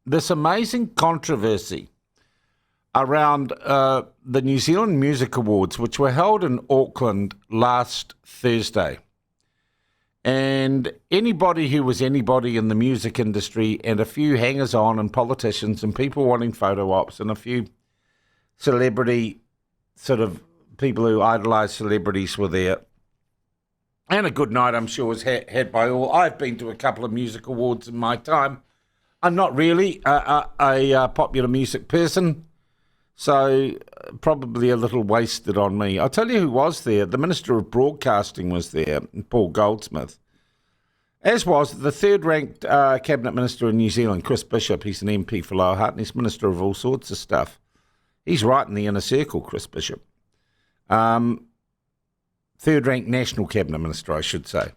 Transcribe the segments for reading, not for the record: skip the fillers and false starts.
this amazing controversy around the New Zealand Music Awards, which were held in Auckland last Thursday. And anybody who was anybody in the music industry and a few hangers-on and politicians and people wanting photo ops and a few celebrity sort of people who idolise celebrities were there. And a good night, I'm sure, was had by all. I've been to a couple of music awards in my time. I'm not really a popular music person, so probably a little wasted on me. I'll tell you who was there. The Minister of Broadcasting was there, Paul Goldsmith, as was the third-ranked Cabinet Minister in New Zealand, Chris Bishop. He's an MP for Lower Hutt, and he's Minister of all sorts of stuff. He's right in the inner circle, Chris Bishop. Third-ranked National Cabinet Minister, I should say.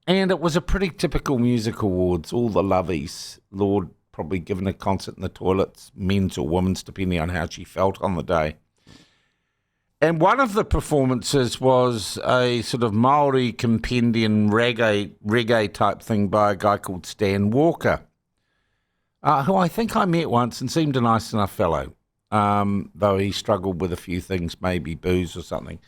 And it was a pretty typical music awards, all the lovies. Lord probably given a concert in the toilets, men's or women's, depending on how she felt on the day. And one of the performances was a sort of Maori compendium reggae type thing by a guy called Stan Walker, who I think I met once and seemed a nice enough fellow. Though he struggled with a few things, maybe booze or something.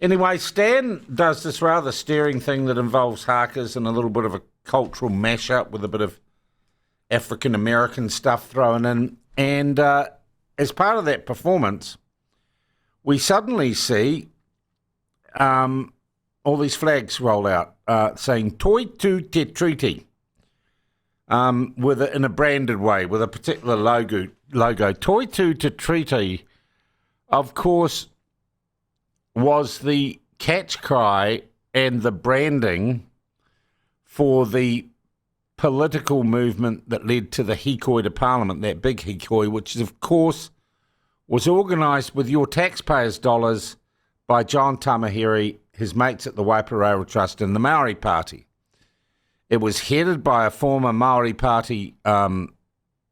Anyway, Stan does this rather stirring thing that involves hakas and a little bit of a cultural mashup with a bit of African-American stuff thrown in. And as part of that performance, we suddenly see all these flags roll out saying Toi Tu Te Treaty, in a branded way, with a particular logo. Toi Tu Te Treaty, of course, was the catch cry and the branding for the political movement that led to the hikoi to Parliament, that big hikoi, which of course was organised with your taxpayers' dollars by John Tamahiri, his mates at the Waiparaira Trust and the Maori Party. It was headed by a former Maori Party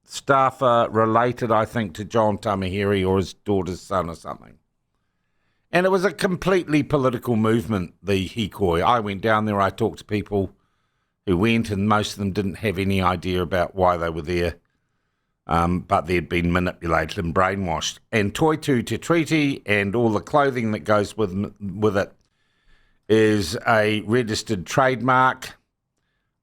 staffer related, I think, to John Tamahiri or his daughter's son or something. And it was a completely political movement, the hikoi. I went down there, I talked to people who went, and most of them didn't have any idea about why they were there, but they'd been manipulated and brainwashed. And Toi Tu Te Treaty and all the clothing that goes with it is a registered trademark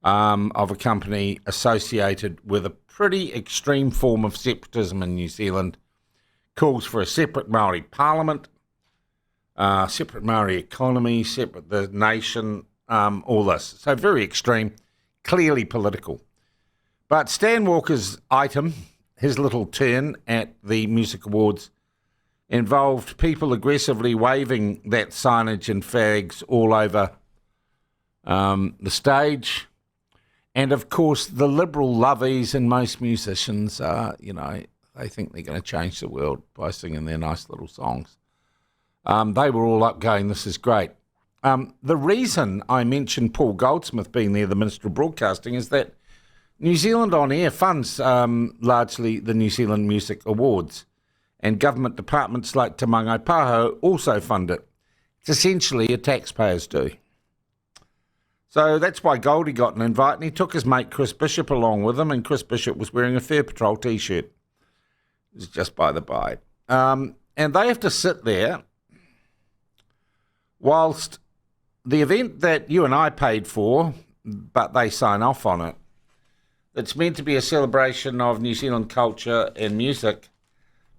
of a company associated with a pretty extreme form of separatism in New Zealand, calls for a separate Maori parliament, separate Maori economy, separate the nation, all this. So very extreme, clearly political. But Stan Walker's item, his little turn at the Music Awards, involved people aggressively waving that signage and flags all over the stage. And, of course, the liberal lovies and most musicians, they think they're going to change the world by singing their nice little songs. They were all up going, this is great. The reason I mentioned Paul Goldsmith being there, the Minister of Broadcasting, is that New Zealand On Air funds largely the New Zealand Music Awards, and government departments like Te Mangai Paho also fund it. It's essentially a taxpayers do. So that's why Goldie got an invite, and he took his mate Chris Bishop along with him, and Chris Bishop was wearing a Fair Patrol T-shirt. It was just by the by. And they have to sit there whilst the event that you and I paid for, but they sign off on it, that's meant to be a celebration of New Zealand culture and music,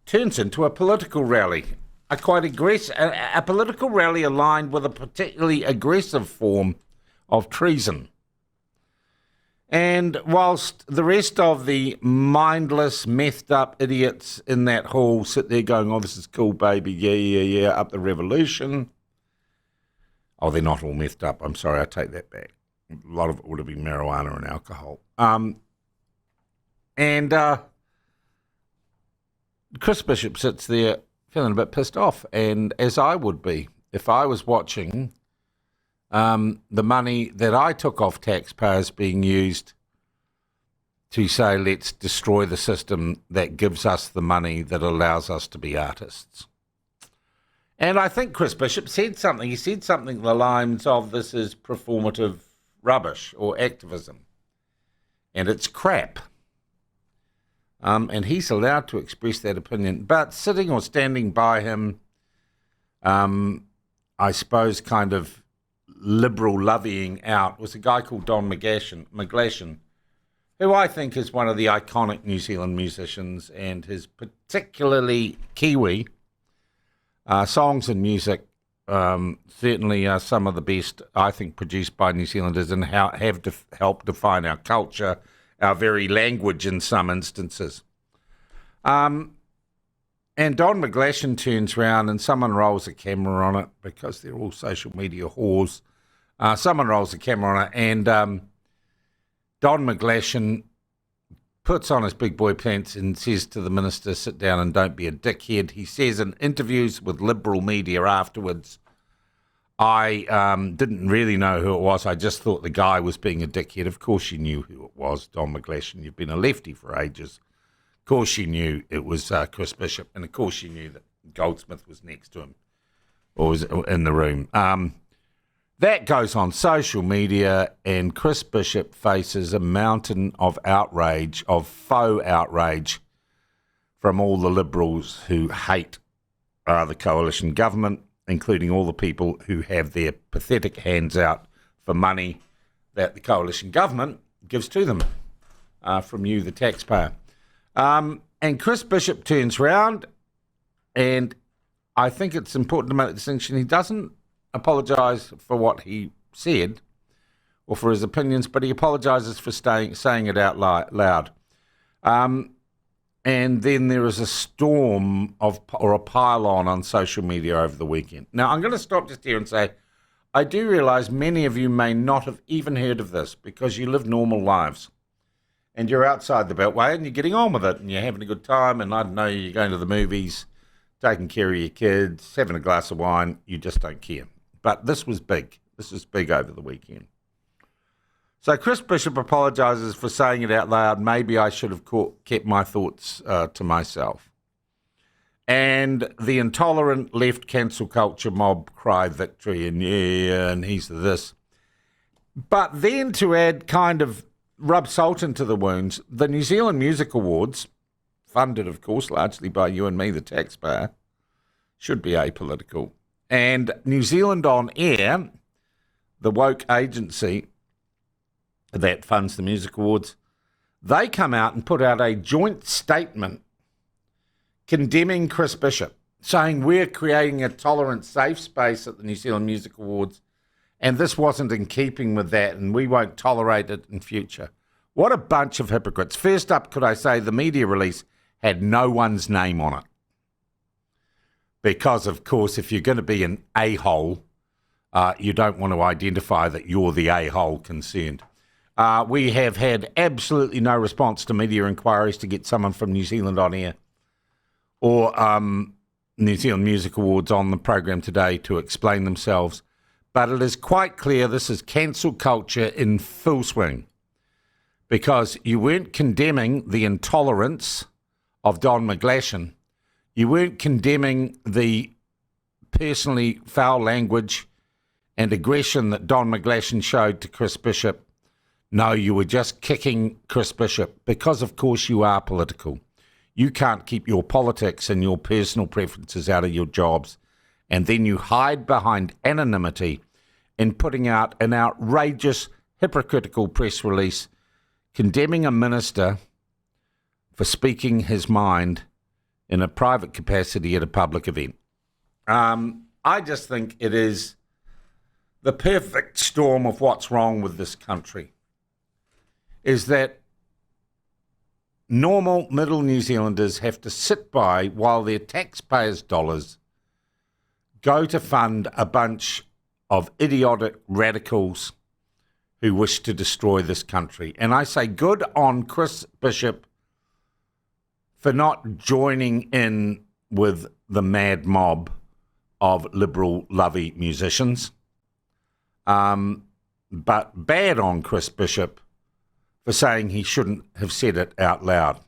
turns into a political rally, a political rally aligned with a particularly aggressive form of treason. And whilst the rest of the mindless, methed up idiots in that hall sit there going, oh, this is cool, baby, yeah, up the revolution. Oh, they're not all methed up. I'm sorry, I take that back. A lot of it would have been marijuana and alcohol. And Chris Bishop sits there feeling a bit pissed off, and as I would be if I was watching the money that I took off taxpayers being used to say, let's destroy the system that gives us the money that allows us to be artists. And I think Chris Bishop said something. He said something along the lines of, this is performative rubbish or activism. and it's crap. And he's allowed to express that opinion. But sitting or standing by him, I suppose, kind of liberal loving out, was a guy called Don McGlashan, who I think is one of the iconic New Zealand musicians, and his particularly Kiwi songs and music certainly are some of the best, I think, produced by New Zealanders, and have helped define our culture, our very language in some instances. And Don McGlashan turns around and someone rolls a camera on it, because they're all social media whores. Someone rolls a camera on it, and Don McGlashan puts on his big boy pants and says to the minister, sit down and don't be a dickhead. He says in interviews with liberal media afterwards, I didn't really know who it was. I just thought the guy was being a dickhead. Of course you knew who it was, Don McGlashan. You've been a lefty for ages. Of course you knew it was Chris Bishop. And of course you knew that Goldsmith was next to him or was in the room. That goes on social media, and Chris Bishop faces a mountain of outrage, of faux outrage, from all the Liberals who hate the coalition government, including all the people who have their pathetic hands out for money that the coalition government gives to them from you, the taxpayer. And Chris Bishop turns round, and I think it's important to make the distinction. He doesn't apologise for what he said or for his opinions, but he apologises for saying it out loud. And then there is a storm or a pile-on social media over the weekend. Now, I'm going to stop just here and say, I do realise many of you may not have even heard of this because you live normal lives and you're outside the Beltway and you're getting on with it and you're having a good time, and I don't know, you're going to the movies, taking care of your kids, having a glass of wine, you just don't care. But this was big. This was big over the weekend. So Chris Bishop apologises for saying it out loud. Maybe I should have kept my thoughts to myself. And the intolerant left cancel culture mob cry victory, and yeah, and he's this. But then to add kind of rub salt into the wounds, the New Zealand Music Awards, funded of course largely by you and me, the taxpayer, should be apolitical. And New Zealand On Air, the woke agency that funds the Music Awards, they come out and put out a joint statement condemning Chris Bishop, saying we're creating a tolerant, safe space at the New Zealand Music Awards, and this wasn't in keeping with that, and we won't tolerate it in future. What a bunch of hypocrites. First up, could I say, the media release had no one's name on it. Because, of course, if you're going to be an a-hole, you don't want to identify that you're the a-hole concerned. We have had absolutely no response to media inquiries to get someone from New Zealand On Air or New Zealand Music Awards on the program today to explain themselves. But it is quite clear this is cancel culture in full swing, because you weren't condemning the intolerance of Don McGlashan. You weren't condemning the personally foul language and aggression that Don McGlashan showed to Chris Bishop. No, you were just kicking Chris Bishop because, of course, you are political. You can't keep your politics and your personal preferences out of your jobs, and then you hide behind anonymity in putting out an outrageous, hypocritical press release condemning a minister for speaking his mind in a private capacity at a public event. I just think it is the perfect storm of what's wrong with this country, is that normal middle New Zealanders have to sit by while their taxpayers' dollars go to fund a bunch of idiotic radicals who wish to destroy this country. And I say good on Chris Bishop for not joining in with the mad mob of liberal lovey musicians. But bad on Chris Bishop for saying he shouldn't have said it out loud.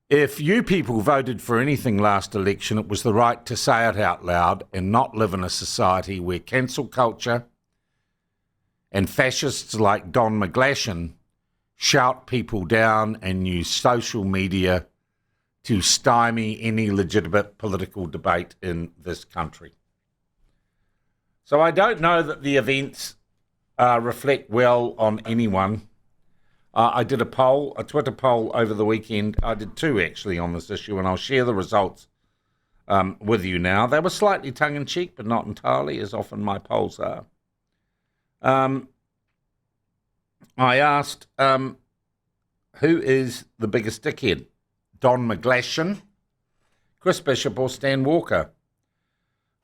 If you people voted for anything last election, it was the right to say it out loud and not live in a society where cancel culture and fascists like Don McGlashan shout people down and use social media to stymie any legitimate political debate in this country. So I don't know that the events reflect well on anyone. I did a Twitter poll over the weekend. I did two actually on this issue, and I'll share the results with you now. They were slightly tongue-in-cheek, but not entirely, as often my polls are. I asked, who is the biggest dickhead? Don McGlashan, Chris Bishop, or Stan Walker?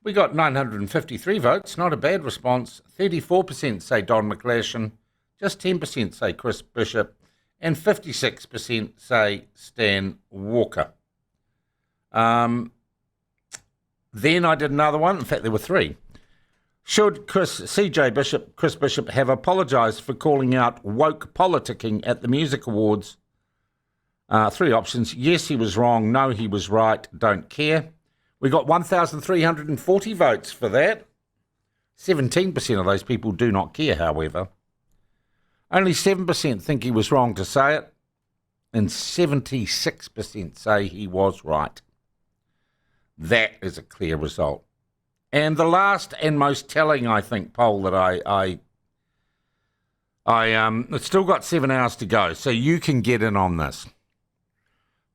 We got 953 votes, not a bad response. 34% say Don McGlashan, just 10% say Chris Bishop, and 56% say Stan Walker. Then I did another one. In fact, there were three. Should Chris Bishop have apologised for calling out woke politicking at the Music Awards? Three options. Yes, he was wrong. No, he was right. Don't care. We got 1,340 votes for that. 17% of those people do not care, however. Only 7% think he was wrong to say it, and 76% say he was right. That is a clear result. And the last and most telling, I think, poll that it's still got 7 hours to go, so you can get in on this.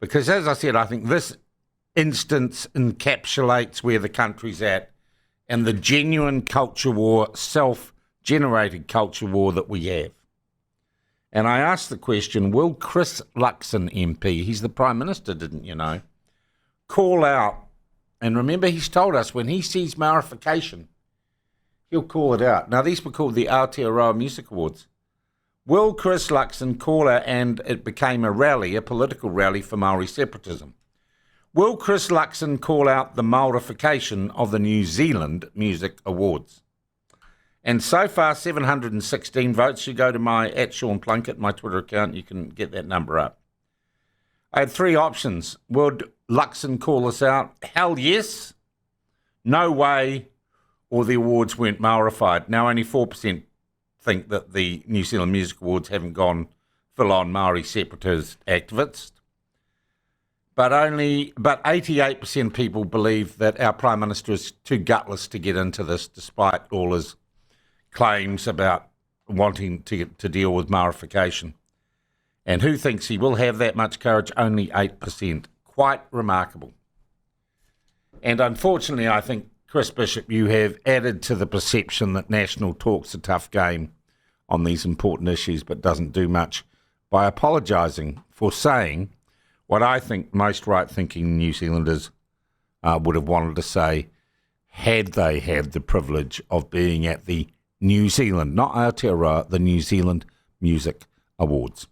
Because as I said, I think this instance encapsulates where the country's at and the genuine culture war, self-generated culture war that we have. And I asked the question, will Chris Luxon MP, he's the Prime Minister, didn't you know, call out, and remember he's told us when he sees Māorification, he'll call it out. Now these were called the Aotearoa Music Awards. Will Chris Luxon call out, and it became a rally, a political rally for Māori separatism. Will Chris Luxon call out the Māorification of the New Zealand Music Awards? And so far, 716 votes. You go to my @SeanPlunket, my Twitter account, you can get that number up. I had three options. Would Luxon call us out? Hell yes. No way. Or the awards weren't Maorified. Now only 4% think that the New Zealand Music Awards haven't gone full-on Māori separatist activists. But 88% of people believe that our Prime Minister is too gutless to get into this, despite all his claims about wanting to deal with Māorification. And who thinks he will have that much courage? Only 8%. Quite remarkable. And unfortunately, I think, Chris Bishop, you have added to the perception that National talks a tough game on these important issues but doesn't do much by apologising for saying what I think most right-thinking New Zealanders would have wanted to say had they had the privilege of being at the New Zealand, not Aotearoa, the New Zealand Music Awards.